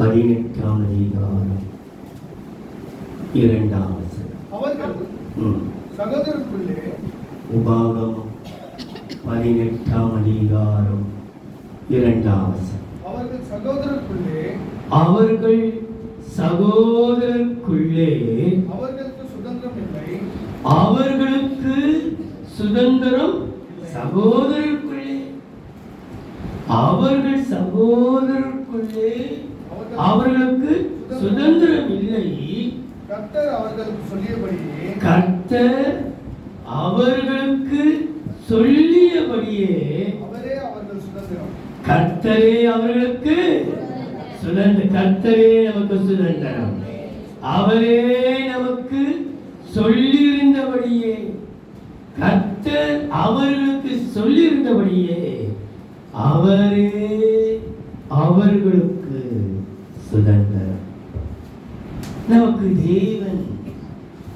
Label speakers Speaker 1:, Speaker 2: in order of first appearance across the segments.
Speaker 1: 18ஆம் அதிகாரம் 2ஆம் வசனம்.
Speaker 2: அவர்கள் சகோதரருக்குள்ளே
Speaker 1: உபாகமம் 18ஆம் அதிகாரம் 2ஆம் வசனம்.
Speaker 2: அவர்கள் சகோதரருக்குள்ளே அவர்களுக்கு சுதந்திரம் இல்லை.
Speaker 1: அவர்களுக்கு சுதந்திரம் சகோதரருக்குள்ளே அவர்கள் சகோதரருக்குள்ளே அவர்களுக்கு சுதந்திரம் இல்லை.
Speaker 2: கர்த்தர் அவர்களுக்கு சொல்லியபடியே அவரே அவர்கள் சுதந்திரம்.
Speaker 1: கர்த்தரே அவர்களுக்கு சுதந்திரம். கர்த்தரே நமக்கு சுதந்திரம். அவரே நமக்கு சொல்லியிருந்தபடியே, கர்த்தர் அவர்களுக்கு சொல்லியிருந்தபடியே அவரே அவர்களுக்கு சுதந்திரம். நமக்கு தேவன்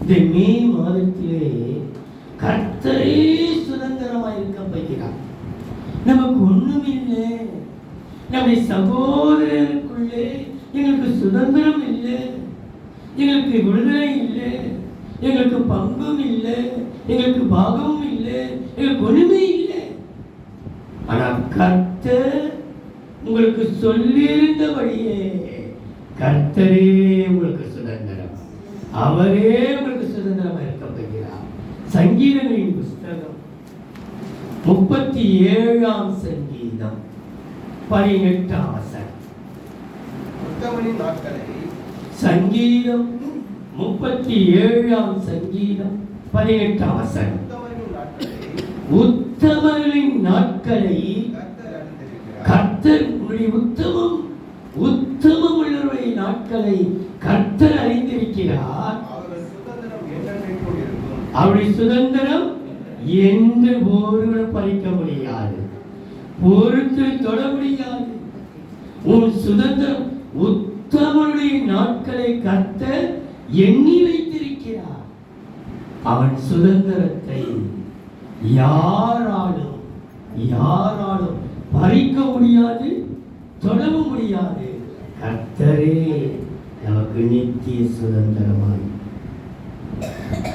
Speaker 1: இந்த மே மாதத்திலே கர்த்தரே சுதந்திரமாக இருக்க போகிறார். நமக்கு ஒண்ணுமில்லை. நம்முடைய சகோதரருக்குள்ளே எங்களுக்கு சுதந்திரம் இல்லை, எங்களுக்கு விடுதலை இல்லை, எங்களுக்கு பங்கும் இல்லை, எங்களுக்கு பாகமும் இல்லை, எங்களுக்கு ஒண்ணுமே இல்லை. ஆனால் கர்த்தர் உங்களுக்கு சொல்லியிருந்தபடியே கர்த்தரே உங்களுக்கு சுதந்திரம். அவரே உங்களுக்கு சுதந்திரமாக இருக்க போகிறார். சங்கீதங்களின் புஸ்தகம் 37ஆம் சங்கீதம் 18ஆம் வசனம்.
Speaker 2: உத்தமனின் நாட்களை
Speaker 1: சங்கீதம் 37ஆம் சங்கீதம் 18ஆம் வசனம். உத்தமரின் நாட்களை கர்த்தர், உத்தமம் உள்ளவருடைய நாட்களை கர்த்தர் அறிந்திருக்கிறார். அவருடைய சுதந்திரம் என்று ஒருவரும் பறிக்க முடியாது, பொறுத்து தொட முடியாது. உன் சுதந்திரம், உத்தமனுடைய நாட்களை கர்த்தர் எண்ணி வைத்திருக்கிறார். அவன் சுதந்திரத்தை யாராலும் பறிக்க முடியாது, தொடவும் முடியாது. கர்த்தரே நமக்கு நித்திய சுதந்திரமாய்.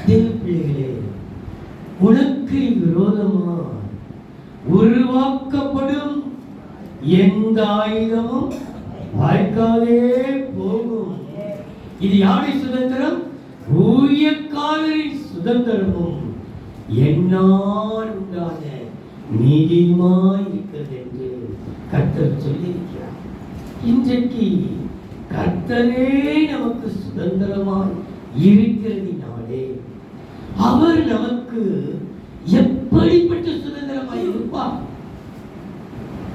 Speaker 1: பிள்ளைகளே, உனக்கு விரோதமாய் உருவாக்கப்படும் எந்த ஆயுதமும் வாய்க்காதே போகும். இது யாருடைய சுதந்திரம்? ஊழியக்காரரின் சுதந்திரமும் என்னால் உண்டான நீதியுமாய் இருக்கிறது என்று கர்த்தர் சொல்லியிருக்கிறார். இன்றைக்கு கர்த்தரே நமக்கு சுதந்திரமாய் இருக்கிறதினாலே அவர் நமக்கு எப்படிப்பட்ட சுதந்திரமாய் இருப்பார்?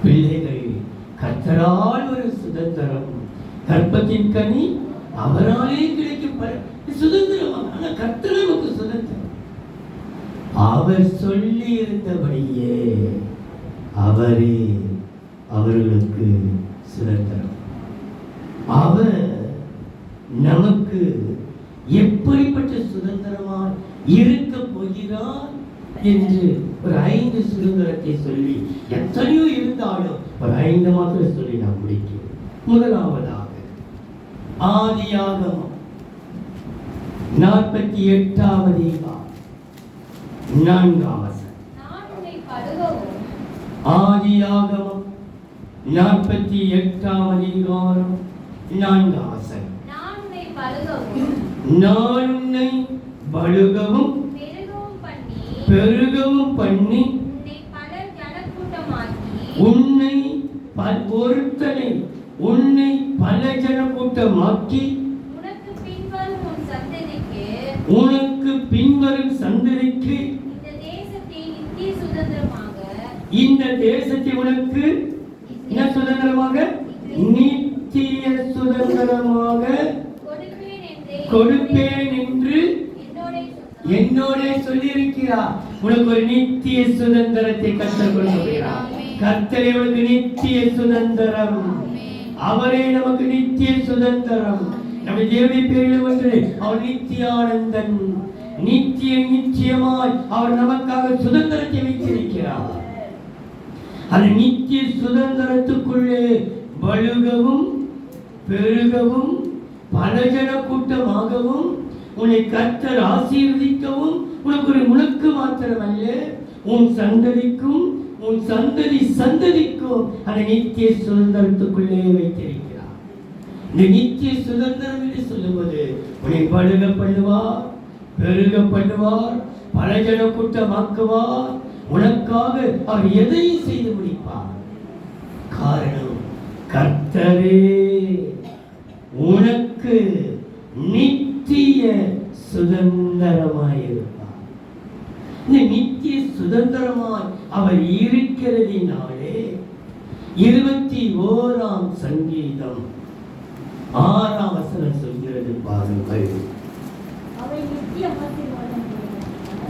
Speaker 1: பிள்ளைகள், கர்த்தரால் ஒரு சுதந்திரம், கர்ப்பத்தின் கனி அவராலே கிடைக்கும் சுதந்திரமாக. ஆனால் கர்த்தர் நமக்கு சுதந்திரம். அவர் சொல்லி இருந்தபடியே அவரே அவர்களுக்கு சுதந்திரம். அவர் நமக்கு எப்படிப்பட்ட சுதந்திரமாக இருக்க போகிறார் என்று ஒரு 5 சுதந்திரத்தை சொல்லி, எத்தனையோ இருந்தாலும் ஒரு 5 மாத்திரம் சொல்லி நான் முடிக்கிறேன். முதலாவதாக ஆதியாகமம் 48ஆம் அதிகாரம் 4ஆம் வசனம். ஆதியாகமம் 48ஆம் அதிகாரம் 4ஆம் வசனம். நான் உன்னை பலுகவும் பெருகவும் பண்ணி உன்னை பல ஜனக்கூட்டமாக்கி உனக்கு பின்வரும் சந்ததிக்கு இந்த தேசத்தை உனக்கு என்ன சுதந்திரமாக, நித்திய சுதந்திரமாக கொடுப்பேன் என்று என்னோட சொல்லி இருக்கிறார். உனக்கு ஒரு நித்திய சுதந்திரத்தை கர்த்தர் கொடுக்கிறார். கர்த்தரே உனக்கு நித்திய சுதந்திரம். அவரே நமக்கு நித்திய சுதந்திரம். நம்ம தேவனுடைய பேரில் ஒன்று, அவர் நித்தியானந்தன். நிச்சயமாய் அவர் நமக்காக சுதந்திரத்தை வைத்திருக்கிறார். அந்த நித்திய சுதந்திரத்துக்குள்ளே வழுகவும் பெருகவும் பலஜன கூட்டமாகவும் உன்னை கர்த்தர் ஆசீர்வதிக்கவும் உனக்கு ஒரு முழுக்கு மாத்திரமல்ல, உன் சந்ததிக்கும் உன் சந்ததி சந்ததிக்கும் அந்த நித்திய சுதந்திரத்துக்குள்ளே வைத்திருக்கிறார். இந்த நித்திய சுதந்திரம் என்று சொல்லும்போது உன்னை பழுக பண்ணுவார், பெருக பண்ணுவார், பலஜன கூட்டமாக்குவார். உனக்காக அவர் எதையும் செய்து முடிப்பார். காரணம், கர்த்தரே உனக்கு நித்திய சுதந்திரமாயிருப்பார். இந்த நித்திய சுதந்திரமாய் அவர் இருக்கிறதினாலே 21ஆம் சங்கீதம் 6ஆம் வசனம் சொல்கிறது பாருங்கள்.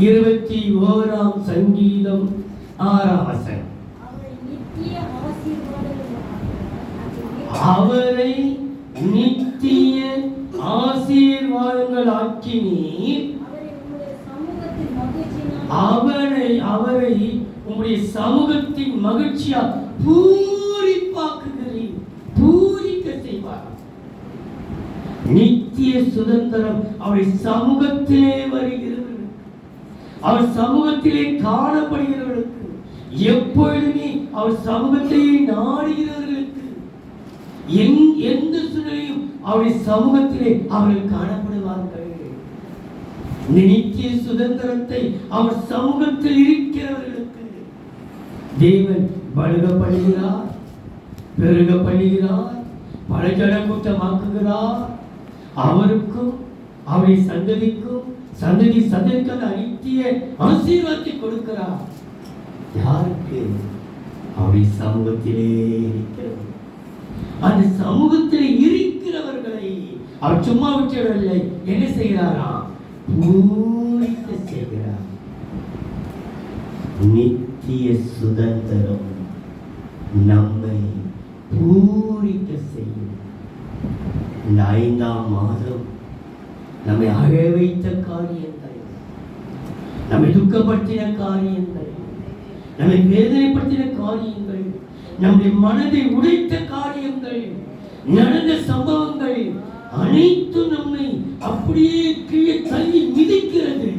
Speaker 1: 21ஆம் சங்கீதம் 6ஆம் வசனம். அவரை நித்திய ஆசீர்வாதங்கள் ஆக்கினீர். அவரை உங்களுடைய சமூகத்தின் மகிழ்ச்சியா பூரிப்பாக்குகிறீர், பூரிக்க செய்வார். நித்திய சுதந்திரம் அவருடைய சமூகத்திலே வருகிறது, அவர் சமூகத்திலே காணப்படுகிறவர்களுக்கு, எப்பொழுதுமே அவர் சமூகத்தையே நாடுகிறவர்களுக்கு, எந்த சூழ்நிலையும் அவருடைய சமூகத்திலே அவர்கள் காணப்படுவார்கள். இந்த நித்திய சுதந்திரத்தை அவர் சமூகத்தில் இருக்கிறவர்களுக்கு தேவன் பழுக பண்ணுகிறார், பெருக பண்ணுகிறார், பலஜன கூட்டமாக்குகிறார். அவருக்கும் அவருடைய சந்ததிக்கும் சந்ததிக்கு நித்திய ஆசீர்வாதத்தை கொடுக்கிறார். யாருக்கு? அவருடைய சமூகத்திலே இருக்கிறது. அந்த சமூகத்தில் இருக்கிறவர்களை அவர் சும்மா விட்டுவிடவில்லை. என்ன செய்கிறாரா? பூரிக்க செய்கிறார். நித்திய சுதந்திரம் நம்மை பூரிக்க செய்யும். இந்த 5ஆம் மாதம் நம்மை அழ வைத்த காரியங்கள், நம்மை துக்கப்படுத்தின காரியங்கள், நம்மை வேதனைப்படுத்தின காரியங்கள், நம்முடைய மனதை உடைத்த காரியங்கள், நடந்த சம்பவங்கள் அனைத்தும் நம்மை அப்படியே கீழே தள்ளி மிதிக்கிறது.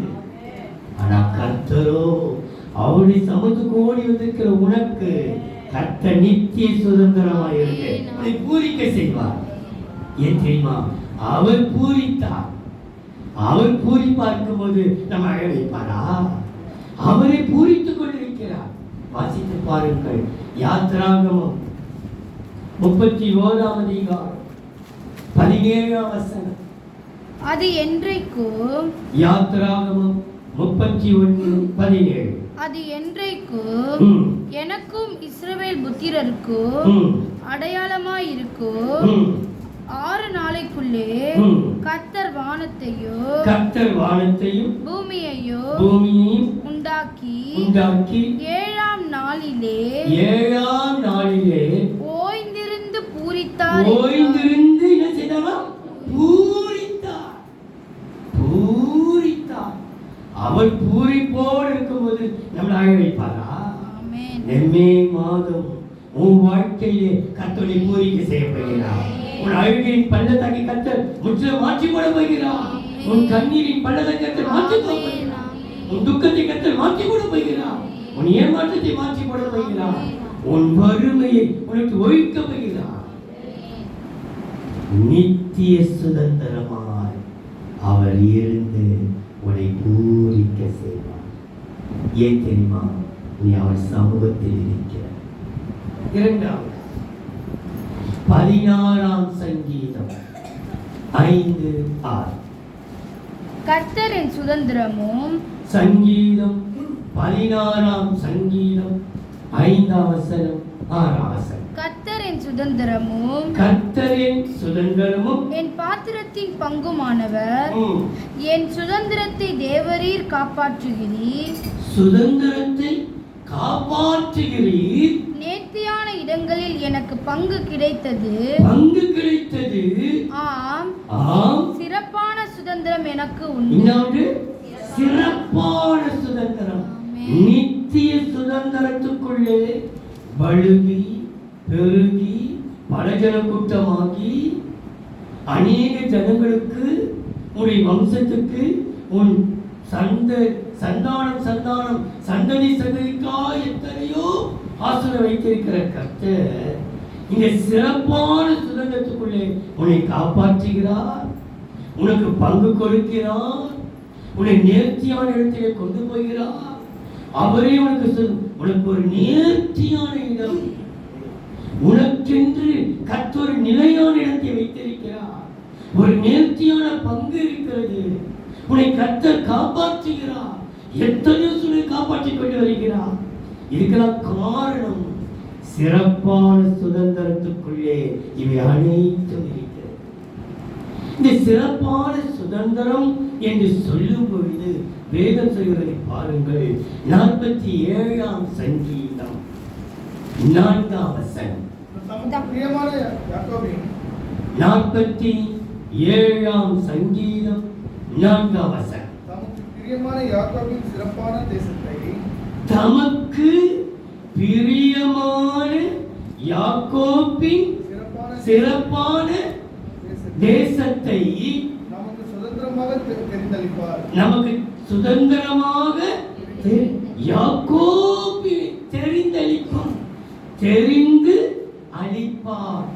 Speaker 1: ஆனா கர்த்தரோ அவருடைய சமூகத்துக்கு ஓடி வந்திருக்கிற உனக்கு கர்த்தர் நித்திய சுதந்திரமாக இருக்கு அதை பூரிக்க செய்வார். ஏன் தெரியுமா? அவர் பூரித்தார். அவர் பூரிப்பார்க்கும் போது நம்ம அழ வைப்பாரா? அவரை பூரித்துக் கொண்டிருக்கிறார். வாசித்து பாருங்கள். யாத்திராகமம் 31ஆம் அதிகாரம் 17ஆம் வசனம்.
Speaker 3: அது என்றைக்கும்,
Speaker 1: யாத்திராகமம் 31:17.
Speaker 3: அது என்றைக்கும் எனக்கும் இஸ்ரவேல் புத்திரருக்கும் அடையாளமாயிருக்கும். 6 நாளைக்குள்ளே கர்த்தர் வானத்தையும் பூமியையும் உண்டாக்கி 7ஆம் நாளிலே ஓய்ந்திருந்து பூரித்தார்.
Speaker 1: ஓய்ந்திருந்து என்ன செய்தாரா? பூரித்தார். அவர் பூரிப்போடு இருக்கும்போது நம்மளை அழ வைப்பாரா? நெம்மே மாதம் உன் வாழ்க்கையிலே கர்த்தரை பூரிக்க செய்யப்படுகிறார். உன் அழுகையின் பள்ளத்தாக்கை கர்த்தர் முற்றிலும் மாற்றி போட போகிறார். உன் கண்ணீரின் பள்ளத்தாக்கை கர்த்தர் மாற்றி போட போகிறார். உன் துக்கத்தை கர்த்தர் மாற்றி போட போகிறார். உன் ஏமாற்றத்தை மாற்றி போட போகிறார். உன் வறுமையை உனக்கு ஒழிக்க போகிறார். நித்திய சுதந்திரமாய் அவர் இருந்து உன்னை பூரிக்க செய்வார். ஏன் தெரியுமா? நீ அவர் சமூகத்தில் இருக்கிறார். 2வது 16ஆம் சங்கீதம் 5:6.
Speaker 3: கர்த்தரின் சுதந்திரமும்.
Speaker 1: சங்கீதம் 16ஆம் சங்கீதம் 5ஆம் வசனம் 6ஆம் வசனம்.
Speaker 3: கர்த்தரின்
Speaker 1: சுதந்திரமும்
Speaker 3: என் பாத்திரத்தின் பங்குமானவர். என் சுதந்திரத்தை தேவரீர் காப்பாற்றுகிறீர்.
Speaker 1: சுதந்திரத்தை காப்பாற்றுகிறீர்.
Speaker 3: நேர்த்தியான இடங்களில் எனக்கு பங்கு கிடைத்தது. ஆம், சிறப்பான சுதந்திரம் எனக்கு உண்டு.
Speaker 1: சிறப்பான சுதந்திரம். நித்திய சுதந்திரத்துக்குள்ளே வழுகி பெருகி பலஜன கூட்டமாகி அநேக ஜனங்களுக்கு, உன்னுடைய வம்சத்துக்கு, உன் சந்தானம் சந்ததி சந்ததிக்காக எத்தனையோ ஆசனம் வைத்திருக்கிற கர்த்தர் இந்த சிறப்பான சுதந்திரத்துக்குள்ளே உன்னை காப்பாற்றுகிறார், உனக்கு பங்கு கொடுக்கிறார், உன்னை நேர்த்தியான இடத்திலே கொண்டு போகிறார். அவரே உனக்கு ஒரு நேர்த்தியான இடம், உனக்கென்று கர்த்தர் ஒரு நிலையான இடத்தை வைத்திருக்கிறார். ஒரு நேர்த்தியான பங்கு இருக்கிறது. உன்னை கர்த்தர் காப்பாற்றுகிறார். எத்தனையோ சூழலை காப்பாற்றிக் கொண்டு வருகிறார். இதுக்கெல்லாம் காரணம் சிறப்பான சுதந்திரத்துக்குள்ளே இவை அனைத்தும் இருக்கிறது. இந்த சிறப்பான சுதந்திரம் என்று சொல்லும் பொழுது வேதம் சொல்கிறதை பாருங்கள். 47ஆம் சங்கீதம் 4ஆம் வசனம். 47ஆம் சங்கீதம் 4ஆம் வசனம். தமக்கு பிரியமான யாக்கோபின் சிறப்பான தேசத்தை நமக்கு சுதந்திரமாக யாக்கோபை தெரிந்தளிக்கும், தெரிந்து அளிப்பார்.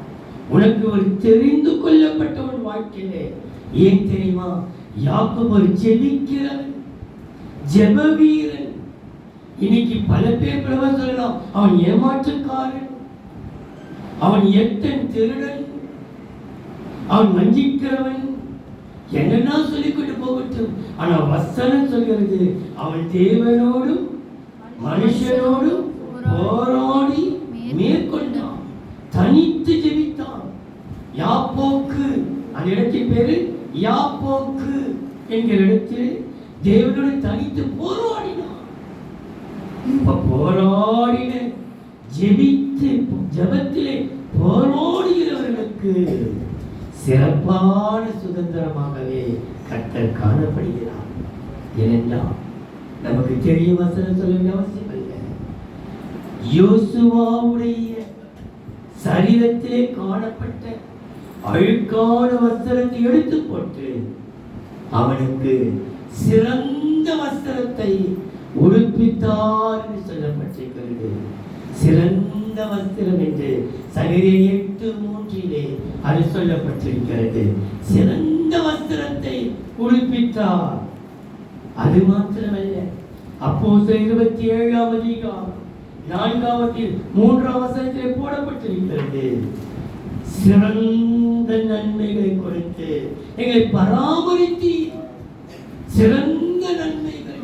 Speaker 1: உனக்கு ஒரு தெரிந்து கொள்ளப்பட்ட ஒரு வாழ்க்கையிலே ஏன் தெரியுமா? யாக்கோபு ஒரு ஜெபிக்கிறவன், ஜெப வீரன். இன்னைக்கு பல பேர் சொல்லலாம், அவன் ஏமாற்றுக்காரன், அவன் எத்தன் திருடன், அவன் வஞ்சிக்கிறவன், என்னன்னா சொல்லிக்கொண்டு போகட்டும். ஆனா வசனம் சொல்கிறது, அவன் தேவனோடும் மனுஷனோடும் போராடி மேற்கொண்டான், தனித்து ஜெபித்தான். யாப்போக்கு, அந்த இடத்தின் பேரு யாப்போக்கு என்கிற இடத்தில் தேவனோடு தனித்து போராடினான். போராடின ஜெபித்து ஜெபத்திலே போராடுகிறவர்களுக்கு சிறப்பான சுதந்திரமாகவே கர்த்தர் காணப்படுகிறார். ஏனென்றால் நமக்கு தெரிய வசனம் சொல்ல வேண்டிய அவசியம் இல்லை. யோசுவாவுடைய சரீரத்திலே காணப்பட்ட அழுக்கான வஸ்திரத்தை எடுத்து போட்டு அவனுக்கு சிறந்த வஸ்திரத்தை உடுப்பித்தார் என்று சொல்லப்பட்டிருக்கிறது. சிறந்த வஸ்திரம் என்று சகரியா 8:3 அது சொல்லப்பட்டிருக்கிறது. சிறந்த வஸ்திரத்தை உடுப்பித்தார். அது மாத்திரமல்ல, அப்போஸ்தலர் 27ஆம் அதிகாரம் 4-3 வசனத்திலே போடப்பட்டிருக்கிறது. சிறந்த நன்மைகளை கொடுத்து எங்களை பராமரித்து, சிறந்த நன்மைகள்,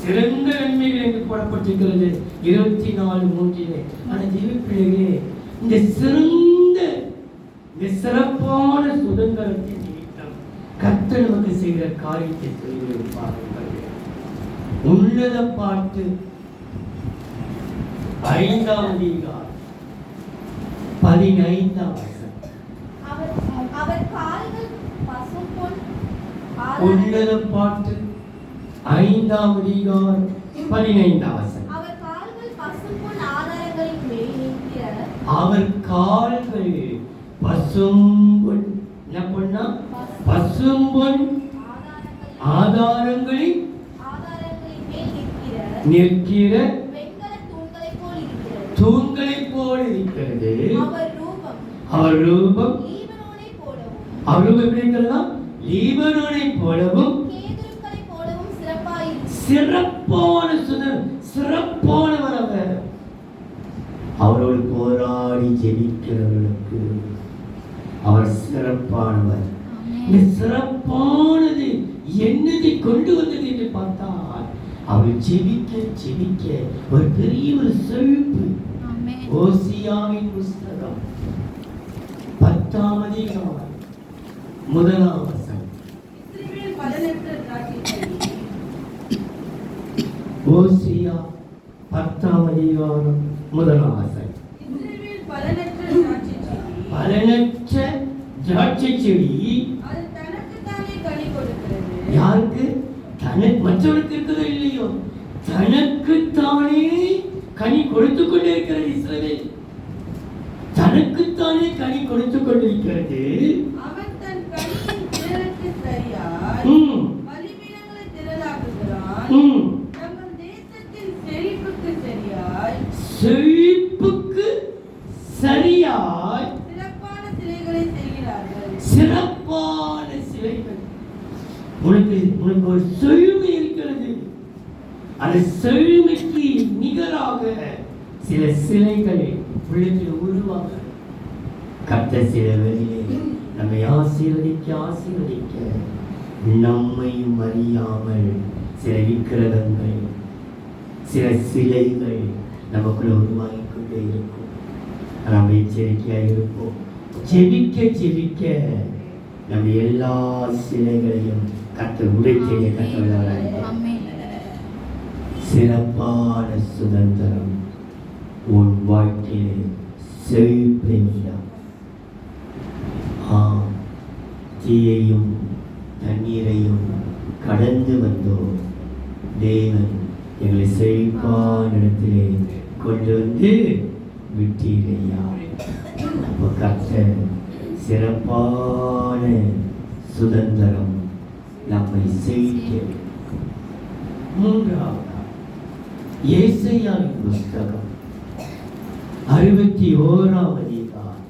Speaker 1: சிறந்த நன்மைகள் என்று போடப்பட்டிருக்கிறது 24:3. ஆனால் தேவ பிள்ளைகளே, இந்த சிறப்பான சுதந்திரத்தின் நிமித்தம் கர்த்தர் நமக்கு செய்கிற காரியத்தை சொல்லி பாருங்கள். உன்னத பாட்டு 5ஆம் அதிகாரம் 15ஆம் வசனம். உன்னத பாட்டு 5ஆம் அதிகாரம் 15ஆம் வசனம். அவர் கால்கள் பசும்பொன், என்ன பண்ணா? பசும்பொன் ஆதாரங்களில் நிற்கிற தூண்களை போல் இருக்கிறது. அவர் ரூபம் எப்படி இருக்கிறதா? லீபனோனை போலவும் சிறப்பானவர் அவர். அவரோடு போராடி ஜெபிக்கிறவர்களுக்கு அவர் சிறப்பானவர். இந்த சிறப்பானது என்னதை கொண்டு வந்தது என்று பார்த்தால், அவர் ஜெபிக்க ஒரு பெரிய ஒரு செழிப்பு. ஓசியாவின் புஸ்தகம் 10ஆம் அதிகாரம் 1ஆம் வசனம். ஓசியா 10ஆம் அதிகாரம் 1ஆம் வசனம். பலனற்ற திராட்சை செடி யாருக்கு? மற்றவருக்கு இருக்கிறதோ இல்லையோ, தனக்குத்தானே கனி கொடுத்து கொண்டே இருக்கிறது. இஸ்ரவேல் தனக்குத்தானே கனி கொடுத்து கொண்டிருக்கிறது.
Speaker 4: தங்கள் தேசத்தின் செழிப்புக்கு சரியாய்
Speaker 1: செழிப்புக்கு சரியாய்
Speaker 4: சிறப்பான சிலைகளை செய்கிறார்கள்.
Speaker 1: சிறப்பான சிலைகள். உனக்கு ஒரு செழுமை இருக்கிறது. அந்த செழுமைக்கு நிகராக சில சிலைகள் உள்ளத்தில் உருவாக கர்த்தர் சில வேளையிலே நம்மை ஆசீர்வதிக்க நம்மையும் அறியாமல் சில விக்கிரகங்கள் சில சிலைகள் நமக்குள்ள உருவாகிக் கொண்டே இருக்கும். நாம் எச்சரிக்கையாக இருப்போம். ஜெபிக்க நம்ம எல்லா சிலைகளையும் கர்த்தர் உடைத்தெறிய கட்டளையாக சிறப்பான சுதந்திரம் உன் வாழ்க்கையிலே செழிப்பெய்யா. தீயையும் தண்ணீரையும் கடந்து வந்தோம். தேவன் எங்களை செழிப்பான இடத்திலே கொண்டு வந்து விட்டீரையா. அப்போ கர்த்தர் சிறப்பான சுதந்திரம் நம்மை செய்ய. மூன்றாவது ஏசாயாவின் புஸ்தகம் 61ஆம் அதிகாரம்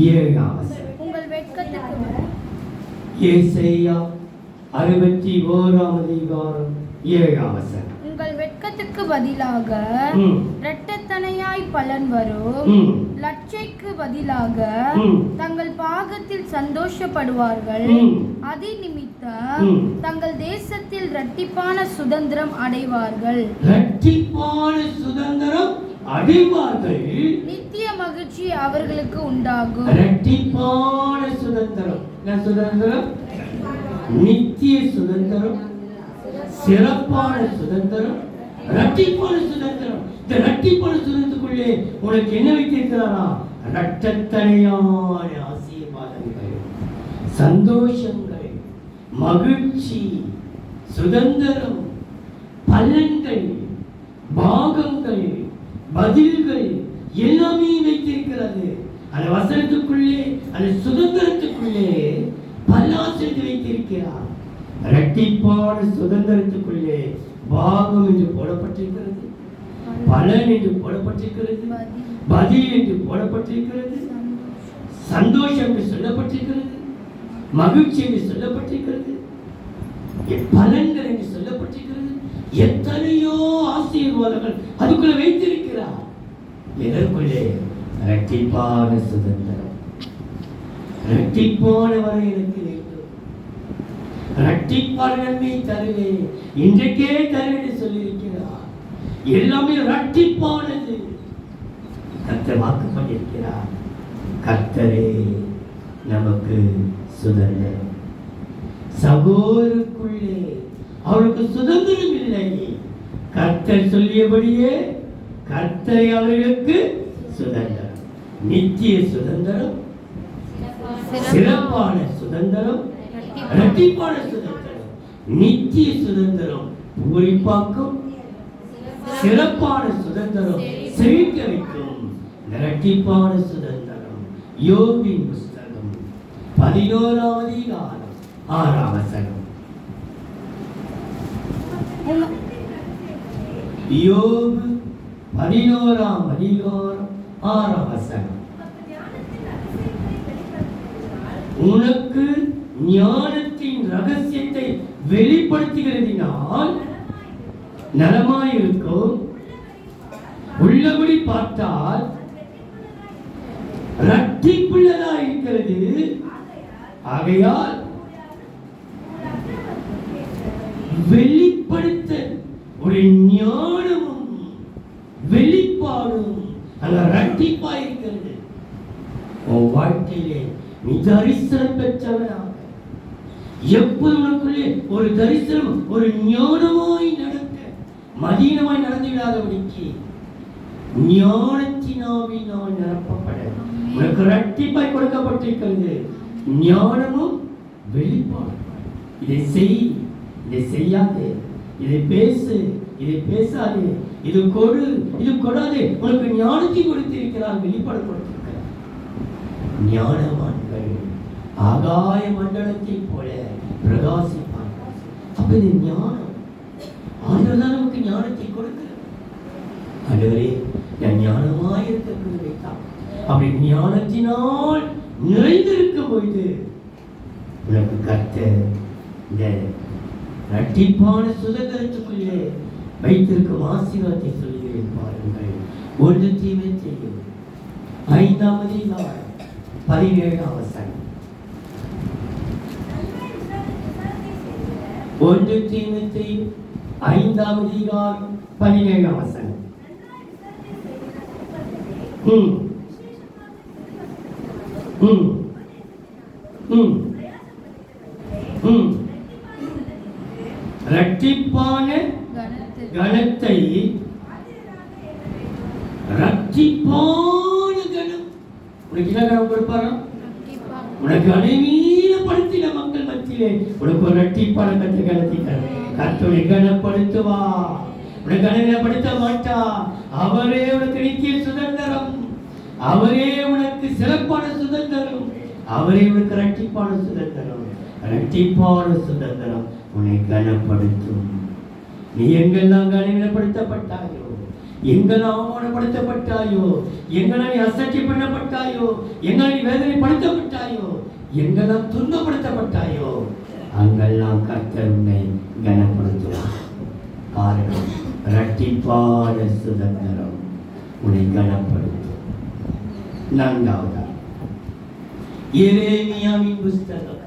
Speaker 1: 7ஆம் வசனம்.
Speaker 3: உங்கள் வெட்கத்துக்கு
Speaker 1: ஏசாயா 61ஆம் அதிகாரம் 7ஆம் வசனம்.
Speaker 3: உங்கள் வெட்கத்துக்கு பதிலாக இரட்டத்தனையாய் பலன் வரும். லட்சைக்கு பதிலாக தங்கள் பாகத்தில் சந்தோஷப்படுவார்கள். அதி நிமித்தம் தங்கள் தேசத்தில் இரட்டிப்பான சுதந்திரம் அடைவார்கள்.
Speaker 1: இரட்டிப்பான சுதந்திரம் அடைவார்கள்.
Speaker 3: நித்திய மகிழ்ச்சி அவர்களுக்கு உண்டாகும்.
Speaker 1: இரட்டிப்பான சுதந்திரம். என்ன சுதந்திரம்? நித்திய சுதந்திரம், சிறப்பான சுதந்திரம், இரட்டிப்பான சுதந்திரம். இந்த இரட்டிப்பான சுதந்திரத்துக்குள்ளே உனக்கு என்ன வைத்திருக்கிறாரா? இரட்டத்தனையான ஆசீர்வாதங்கள், சந்தோஷங்கள், மகிழ்ச்சி, சுதந்திரம், பலன்கள், பாகங்கள், பதில்கள் எல்லாமே வைத்திருக்கிறது. அந்த வசனத்துக்குள்ளே, அந்த சுதந்திரத்துக்குள்ளே பல்லாசத்தை வைத்திருக்கிறார். இரட்டிப்பான சுதந்திரத்துக்குள்ளே பாகம் என்று போடப்பட்டிருக்கிறது, பலன் என்று போடப்பட்டிருக்கிறது, பதில் என்று போடப்பட்டிருக்கிறது, சந்தோஷம் என்று சொல்லப்பட்டிருக்கிறது, மகிழ்ச்சி என்று சொல்லப்பட்டிருக்கிறது, பலன்கள் என்று சொல்லப்பட்டிருக்கிறது. எத்தனையோ ஆசீர்வாதங்கள் அதுக்குள்ள வைத்திருக்கிறார். எதற்குள்ளே? இரட்டிப்பான சுதந்திரம். இரட்டிப்பான வரை எனக்கு வேண்டும், இரட்டிப்பான நன்மை தருவேன், இன்றைக்கே தருவேன் சொல்லியிருக்கிறார். எல்லாமே இரட்டிப்பானது. கர்த்தர் வாக்கு பண்ணியிருக்கிறார். கர்த்தரே நமக்கு சுதந்திரம். சகோதரருக்குள்ளே அவளுக்கு சுதந்திரம் இல்லை. கர்த்தர் சொல்லியபடியே கர்த்தரை அவர்களுக்கு சுதந்திரம், நித்திய சுதந்திரம், சிறப்பான சுதந்திரம், இரட்டிப்பான சுதந்திரம். நித்திய சுதந்திரம் பூரிப்பாக்கும், சிறப்பான சுதந்திரம் செழிக்க வைக்கும். இரட்டிப்பான சுதந்திரம். யோபின் புஸ்தகம் 11ஆம் அதிகாரம் 6ஆம் வசனம். யோபு 11ஆம் அதிகாரம் 6ஆம் வசனம். உனக்கு ஞானத்தின் ரகசியத்தை வெளிப்படுத்துகிறதினால் நலமாயிருக்கும். உள்ளபடி பார்த்தால் இரட்டிப்புள்ளதா இருக்கிறது. ஆகையால் வெளிப்படுத்த ஒரு ஞானமும் வெளிப்பாடும் அந்த இரட்டிப்பா இருக்கிறது. உன் வாழ்க்கையிலே நீ தரிசனம் பெற்றவனாக எப்போது உனக்குள்ளே ஒரு தரிசனம், ஒரு ஞானமாய் நடக்க, மதீனமாய் நடந்து விடாதபடிக்கு ஞானத்தினாவினால் நிரப்பப்பட உனக்கு இரட்டிப்பாய் கொடுக்கப்பட்டிருக்கிறது. ஞானமும் வெளிப்பாடு. இதை செய், இதை செய்யாதே, இதை பேசு, இதை பேசாதே, இது கொடு, இது கொடாதே. உனக்கு ஞானத்தை கொடுத்திருக்கிறார், வெளிப்பாடு கொடுத்திருக்கிறார். ஞானவான்கள் ஆகாய மண்டலத்தை போல பிரகாசிப்பார்கள். அப்ப இது ஞானம். ஆண்டவர் தான் நமக்கு ஞானத்தை கொடுக்கிறார். ஆண்டவரே, நான் ஞானமாய் இருக்க வைத்தான். அப்படி ஞானத்தினால் நிறைந்திருக்கும் பொழுது உனக்கு கர்த்தர் இந்த இரட்டிப்பான சுதந்திரத்துக்குள்ளே வைத்திருக்கும் ஆசீர்வாதத்தை சொல்லுகிறேன் பாருங்கள். 1 தீமோத்தேயு 5ஆம் அதிகாரம் 17ஆம் வசனம். 1 தீமோத்தேயு 5ஆம் அதிகாரம் 17ஆம் வசனம். இரட்டிப்பான கணத்தை இரட்டிப்பான கணம் உனக்கு என்ன கணம் கொடுப்பாரா? உனக்கு அனைவீனப்படுத்தின மக்கள் மத்தியிலே உனக்கு ஒரு இரட்டிப்பான கணத்தை கர்த்தரை கனப்படுத்துவா. உனக்கு அனைவீனப்படுத்த மாட்டா. அவரே உனக்கு நித்திய சுதந்திரம். அவரே உனக்கு சிறப்பான சுதந்திரம். அவரே உனக்கு இரட்டிப்பான சுதந்திரம். இரட்டிப்பான சுதந்திரம் உன்னை கனப்படுத்தும். நீ எங்கெல்லாம் கனப்படுத்தப்பட்டாயோ, எங்கெல்லாம் அவமானப்படுத்தப்பட்டாயோ, எங்கெல்லாம் நீ அசட்டை பண்ணப்பட்டாயோ, எங்கெல்லாம் நீ வேதனைப்படுத்தப்பட்டாயோ, எங்கெல்லாம் துன்பப்படுத்தப்பட்டாயோ, அங்கெல்லாம் கர்த்தர் உன்னை கனப்படுத்துவார். காரணம், இரட்டிப்பான சுதந்திரம் உன்னை கனப்படுத்தும். 4வது எரேமியாவின் புஸ்தகம்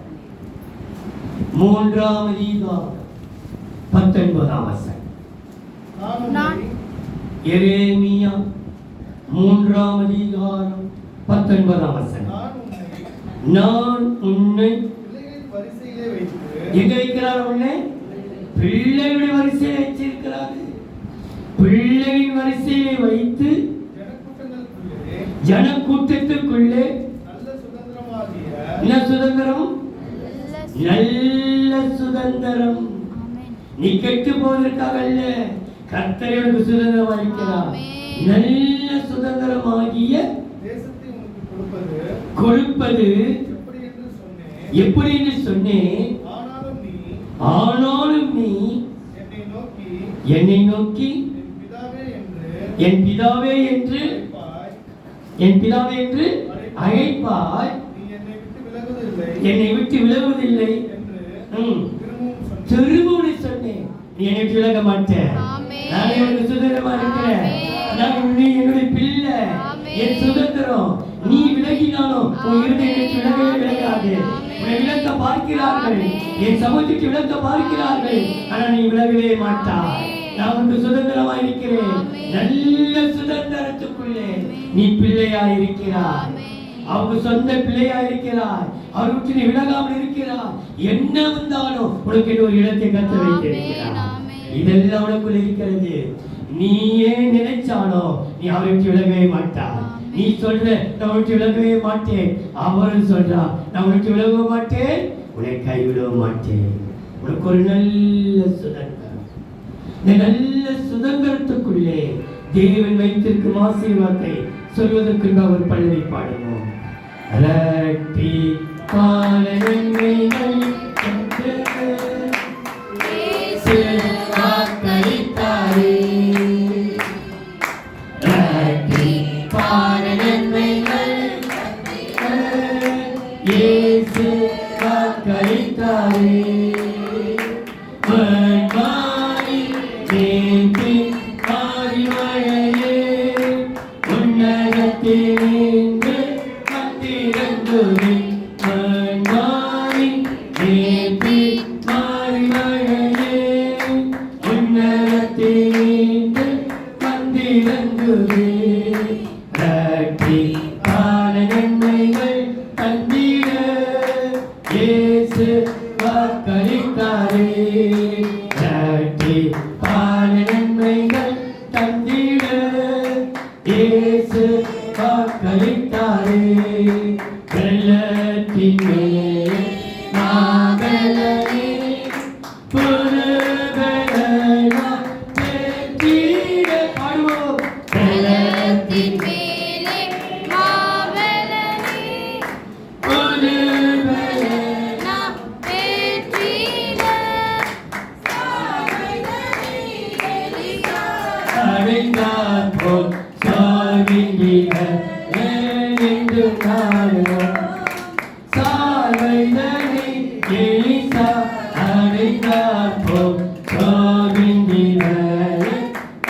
Speaker 1: 3ஆம் அதிகாரம் 19ஆம் வசனம். எரேமியா 3ஆம் அதிகாரம் 19ஆம் வசனம். நான் உன்னை
Speaker 2: வரிசையிலே வைத்து
Speaker 1: எங்க வைக்கிறார்? உன்னை பிள்ளைகளுடைய வரிசையிலே வச்சிருக்கிறார். பிள்ளையின் வரிசையிலே வைத்து ஜனக்கூட்டத்துக்குள்ளே
Speaker 2: நல்ல சுதந்திரமாகிய
Speaker 1: என்ன சுதந்திரம்? நல்ல சுதந்திரம். நீ கெட்டு போவதற்காக அல்ல, கர்த்தர் உனக்கு சுதந்திரம் அளிக்கிறார். நல்ல சுதந்திரமாகிய
Speaker 2: தேசத்தை உனக்கு
Speaker 1: கொடுப்பது எப்படி என்று சொன்னேன். ஆனாலும் நீ என்னை நோக்கி என் பிதாவே என்று அழைப்பாய். என்னை விட்டு விலகுவதில்லை. திரும்பவும் சொன்னேன், நீ என்னை விட்டு விலக மாட்டேன். நான் உனக்கு சுதந்திரமா இருக்கிறேன். நீ என்னுடைய பிள்ளை, என் சுதந்திரம். நீ விலகினாலும் உன் இருதயம் விலகவே விலகாது. உன்னை விலக்க பார்க்கிறார்கள், என் சமூகத்துக்கு விலக்க பார்க்கிறார்கள், ஆனா நீ விலகவே மாட்டாய். நான் உனக்கு சுதந்திரமா இருக்கிறேன். நல்ல சுதந்திரத்துக்குள்ளே நீ பிள்ளையா இருக்கிறாய். அவங்க சொந்த பிள்ளையா இருக்கிறாய். அவர் விட்டு நீ விலகாமல் இருக்கிறாய். என்ன வந்தாலும் உனக்கு ஒரு இடத்தை கற்று வைத்திருக்கிறார். இதெல்லாம் உனக்குள்ள இருக்கிறது. நீ ஏன் நினைச்சானோ நீ அவரை விட்டு விலகவே மாட்டாய். நீ சொல்ற நான் விட்டு விலகவே மாட்டேன், அவரும் சொல்றா நான் விட்டு விலக மாட்டேன், உன்னை கைவிட மாட்டேன். உனக்கு ஒரு நல்ல சுதந்திரம். இந்த நல்ல சுதந்திரத்துக்குள்ளே தேவன் வைத்திருக்கும் ஆசீர்வாதத்தை சொல்வதற்கு ஒரு பல்லவி பாடுவோம். இரட்டிப்பான நன்மைகள் வாக்களித்தாரே. இரட்டிப்பான நன்மைகள் இயேசு வாக்களித்தாரே. என்று நாடுவோம். சார்வைதனை எலிசா அடைந்தார் போல் சோர்ந்திட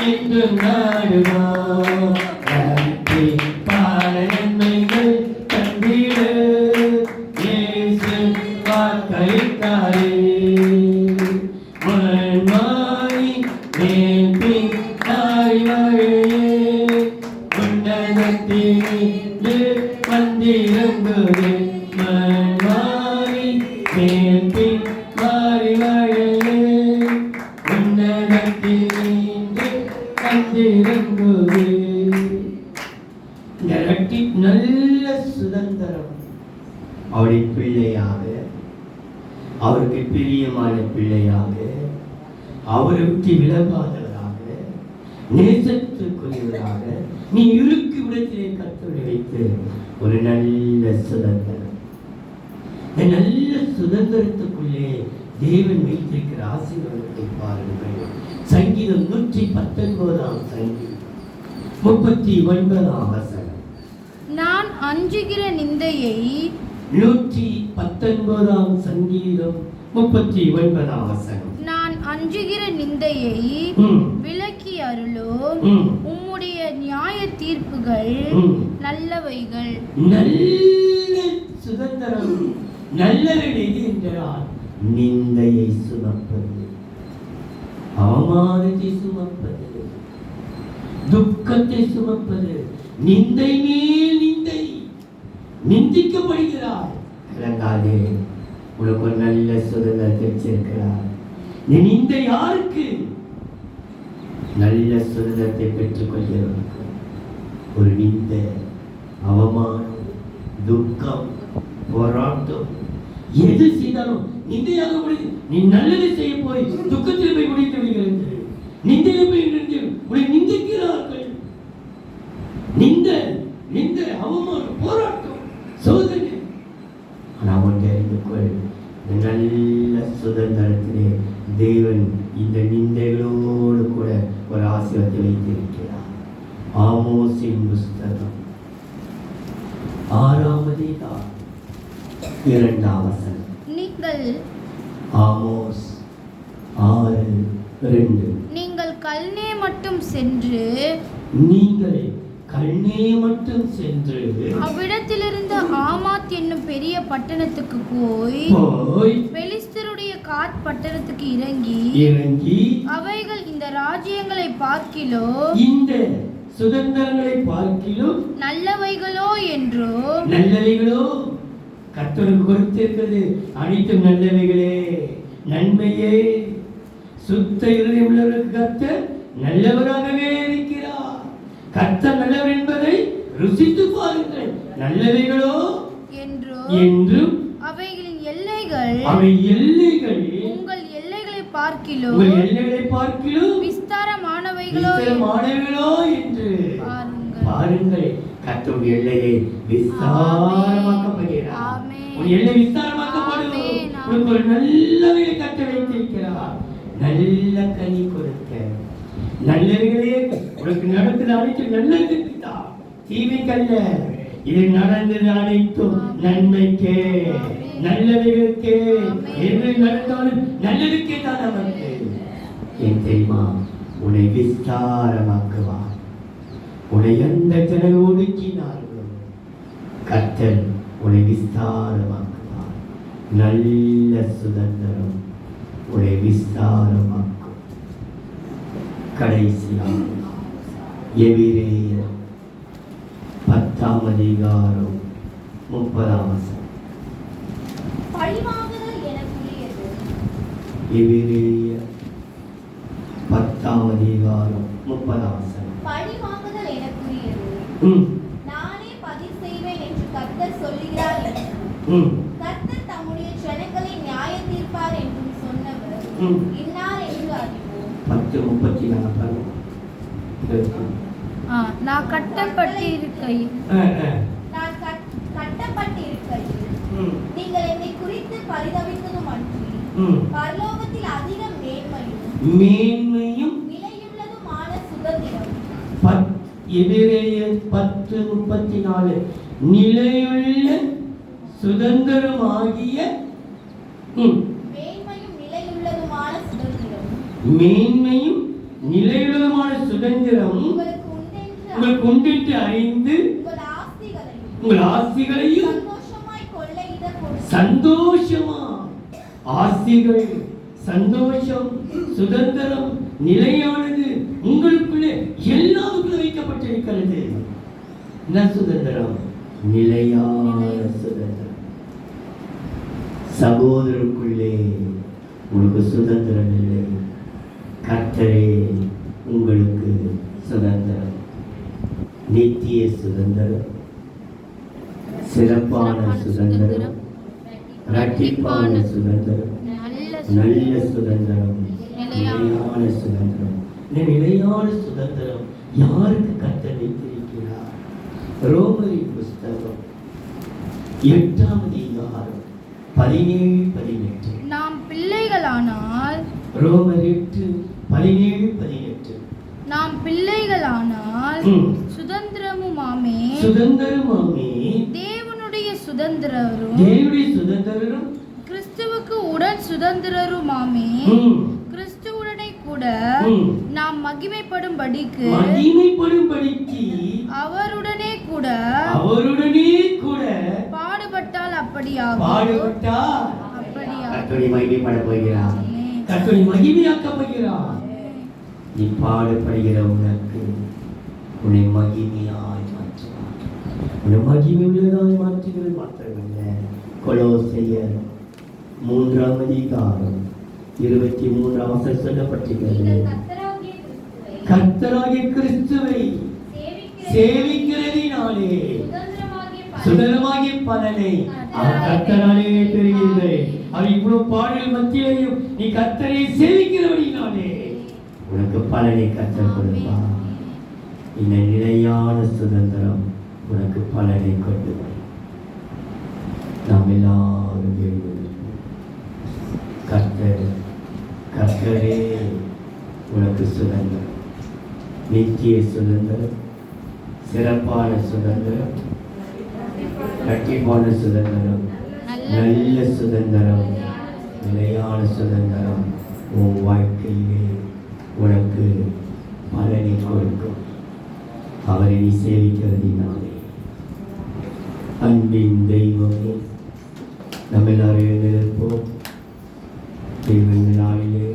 Speaker 1: என்று நாடுவோம். கருத்தி பாட நன்மைகள் கண்டிடு இயேசு வாக்களித்தாரே. மண்மாறி நேர்த்தி தாய் மழையே உன்னதத்தினின்று வந்திறங்குதே. மண்மாறி நேர்த்தி மாறி மழையே உன்னதத்தினின்று வந்திறங்குதே. இந்த நல்ல சுதந்திரம் அவருடைய பிள்ளையாக, அவருக்கு பிரியமான பிள்ளையாக, அவரை விட்டு விலகாதவராக, நேசத்துக்குரியவராக நீ இருக்கு விடத்திலே கத்தோடு வைத்து ஒரு நல்ல சுதந்திரம். இந்த நல்ல சுதந்திரத்துக்குள்ளே தேவன் வைத்திருக்கிற ஆசீர்வாதத்தை பாருங்கள். சங்கீதம் 119 சங்கீதம் 39 வசனம்.
Speaker 3: நான் அஞ்சுகிற நிந்தையை
Speaker 1: 119 சங்கீதம் 39 வசனம்.
Speaker 3: நான் அஞ்சுகிற நிந்தையை விலக்கி அருளும். உம்முடைய நியாய தீர்ப்புகள் நல்லவைகள்.
Speaker 1: நல்ல சுதந்திரம் நல்லவைகள் எது என்றால் நிந்தையை சுமப்பது, அவமானத்தை சுமப்பது, துக்கத்தை சுமப்பது. நிந்தை மேல் நிந்தை, நிந்திக்கப்படுகிறார். இறங்காதே, உனக்கு ஒரு நல்ல சுதந்திரத்தை வச்சிருக்கிறார். நீ நிந்தை யாருக்கு? நல்ல சுதந்திரத்தை பெற்றுக் கொள்கிறவனுக்கு. ஒரு நிந்தை, அவமானம், துக்கம், போராட்டம் எது செய்தாலும் நிந்தையாக முடியும். நீ நல்லது செய்ய போய் துக்கத்தில் போய் முடித்து விடுகிறது. நிந்தையில் போய் உன்னை நிந்திக்கிறார்கள். நிந்த அவமானம், போராட்டம், சோதனை. ஆனால் ஒன்றை அறிந்து கொள், நல்ல சுதந்திரத்திலே தேவன் இந்த நிந்தைகளோடு கூட ஒரு ஆசீர்வாதத்தை வைத்திருக்கிறார். ஆமோஸின் புஸ்தகம் 6 2
Speaker 3: நீங்கள்
Speaker 1: ஆமோஸ் 6:2.
Speaker 3: நீங்கள் கல்னே மட்டும் சென்று அவ்விடத்திலிருந்து ஆமாத் என்னும் பெரிய பட்டணத்துக்கு போய் பெலிஸ்தருடைய காத் பட்டணத்துக்கு இறங்கி அவைகள் இந்த ராஜ்யங்களை பார்க்கிலும்
Speaker 1: இந்த சுதந்திரங்களை பார்க்கிலும்
Speaker 3: நல்லவைகளோ என்றோ.
Speaker 1: நல்லவைகளோ கர்த்தருக்கு கொடுத்திருக்கிறது அனைத்தும் நல்லவைகளே, நன்மையே. சுத்த இருதயம் உள்ளவருக்கு கர்த்தர் நல்லவராகவே இருக்கிறார். கர்த்தர் நல்லவர் என்பதை ருசித்து பாருங்கள். நல்லவைகளோ என்றும்
Speaker 3: அவைகளின் எல்லைகள் உங்கள் எல்லைகளை பார்க்கிலும் விஸ்தாரமானவைகளோ என்று
Speaker 1: பாருங்கள். கர்த்தருடைய எல்லையை விஸ்தாரமாக்கப்படுகிறார். உன் எல்லை விஸ்தாரமாக்கப்படும். உனக்கு ஒரு நல்லவையை கட்ட வைத்திருக்கிறார். நல்ல கனி கொடுக்க, நல்லவைகளே உனக்கு நடந்தது அனைத்தும் நல்லது தான், தீமைக்கல்ல. இது நடந்தது அனைத்தும் நன்மைக்கே, நல்லவைகளுக்கே. எது நடந்தாலும் நல்லதுக்கே தான் நமக்கு. ஏன் தெரியுமா? உன்னை விஸ்தாரமாக்குவார். உன்னை எந்த ஜனங்கள் ஒடுக்கினார்களோ கர்த்தர் உன்னை விஸ்தாரமாக்குவார். நல்ல சுதந்திரம் உன்னை விஸ்தாரமாக்கும். கடைசியாக எபிரேயர் 10:30 எபிரேயர் 10:30
Speaker 5: பழிவாங்குதல் எனக்குரியது. நானே பதில் செய்வேன் என்று கர்த்தர் சொல்லுகிறார் என்றும் கர்த்தர் தம்முடைய ஜனங்களை நியாய தீர்ப்பார் என்றும் சொன்னவர் இன்னார் என்று அறிவோம்.
Speaker 1: 10:34
Speaker 3: நான் கட்டப்பட்டிருக்கையில்
Speaker 5: நீங்கள் என்னை குறித்து பரிதவித்ததும் அன்றி பரலோகத்தில் அதிக
Speaker 1: மேன்மையும்
Speaker 5: நிலையுள்ளதுமான சுதந்திரம்.
Speaker 1: எபிரேயர் 10:34 நிலையுள்ள சுதந்திரமாகிய
Speaker 5: மேன்மையும் நிலையுள்ளதுமான சுதந்திரம்
Speaker 1: மேன்மையும் நிலையுள்ளதுமான சுதந்திரம் உங்களுக்கு உண்டென்று அறிந்து உங்கள் ஆசிகளையும்
Speaker 5: சந்தோஷமாய் கொள்ளையிடக் கொடுத்து
Speaker 1: சந்தோஷமா ஆசிகள் சந்தோஷம் சுதந்திரம் நிலையானது உங்களுக்குள்ளே எல்லாருக்குள்ள வைக்கப்பட்டிருக்கிறது. என்ன சுதந்திரம்? நிலையான சுதந்திரம். சகோதரருக்குள்ளே உங்களுக்கு சுதந்திரம் இல்லை. கர்த்தரே உங்களுக்கு சுதந்திரம், நித்திய சுதந்திரம், சிறப்பான சுதந்திரம், இரட்டிப்பான சுதந்திரம், நல்ல சுதந்திரம், நிலையான சுதந்திரம். இந்த நிலையான சுதந்திரம் யாருக்கு கர்த்தர் வைத்திருக்கிறார்? ரோமரின் புஸ்தகம் 8ஆம் அதிகாரம் 17-18.
Speaker 3: நாம் பிள்ளைகளானால்
Speaker 1: ரோமர் 8:17-18.
Speaker 3: நாம் பிள்ளைகளானால் சுதந்திரமுமாமே
Speaker 1: சுதந்திரமாமே
Speaker 3: தேவனுடைய சுதந்திரரும்
Speaker 1: தேவனுடைய சுதந்திரரும்
Speaker 3: கிறிஸ்துவுக்கு உடன் சுதந்திரருமாமே கிறிஸ்துவுடனே கூட நாம் மகிமைப்படும்படிக்கு அவருடனே கூட பாடுபட்டால் அப்படியாகும்.
Speaker 1: கர்த்தரை மகிமைப்பட போகிறார். கர்த்தரை மகிமையாக்க போகிறார். நீ பாடுபடுகிற உனக்கு உன்னை மகிமையாய் மாற்றுவார். உன்னை மகிமை உள்ளதாய் மாற்றுகிறது மாத்திரமல்ல. கொலோசையர் 3ஆம் அதிகாரம் 23ஆம் வசனம் சொல்லப்பட்டிருக்கிறது. கர்த்தராகிய கிறிஸ்துவை சேவிக்கிறதினாலே சுதந்திரமாகிய பலனை அவர் கர்த்தராலே பெறுகிறது. அவர் இவ்வளவு பாடல் மத்தியிலையும் நீ கர்த்தரை சேவிக்கிறபடினாலே உனக்கு பலனை கர்த்தர் கொடுப்பார். இந்த நிலையான சுதந்திரம் உனக்கு பலனை கொண்டு வரும். நாம் எல்லாரும் எழுதுவோம். கர்த்தரே உனக்கு சுதந்திரம், நித்திய சுதந்திரம், சிறப்பான சுதந்திரம், இரட்டிப்பான சுதந்திரம், நல்ல சுதந்திரம், நிலையான சுதந்திரம் உன் வாழ்க்கையிலே உனக்கு பலனை கொடுக்கும். அவரை நீ சேவிக்கிறதினாலே. அன்பின் தெய்வமே, நம்ம எல்லாரும் எழுந்திருப்போம். தெய்வ நாளிலே